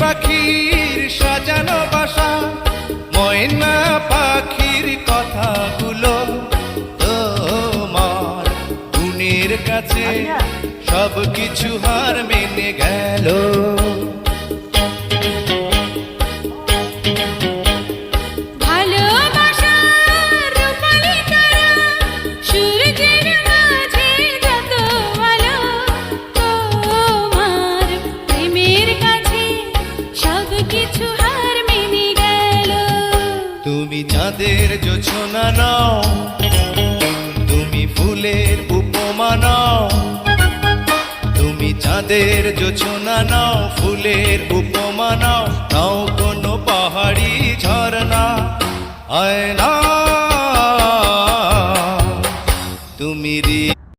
পাখির সাজানো বাসা, ময়না পাখির কথাগুলো তোমার গুণের কাছে সবকিছু হার মেনে গেল। তুমি চাঁদের জোছনা নাও, তুমি ফুলের উপমা নাও, তুমি চাঁদের জোছনা নাও, ফুলের উপমা নাও, নাও কোনো পাহাড়ি ঝরনা। আয়না তুমি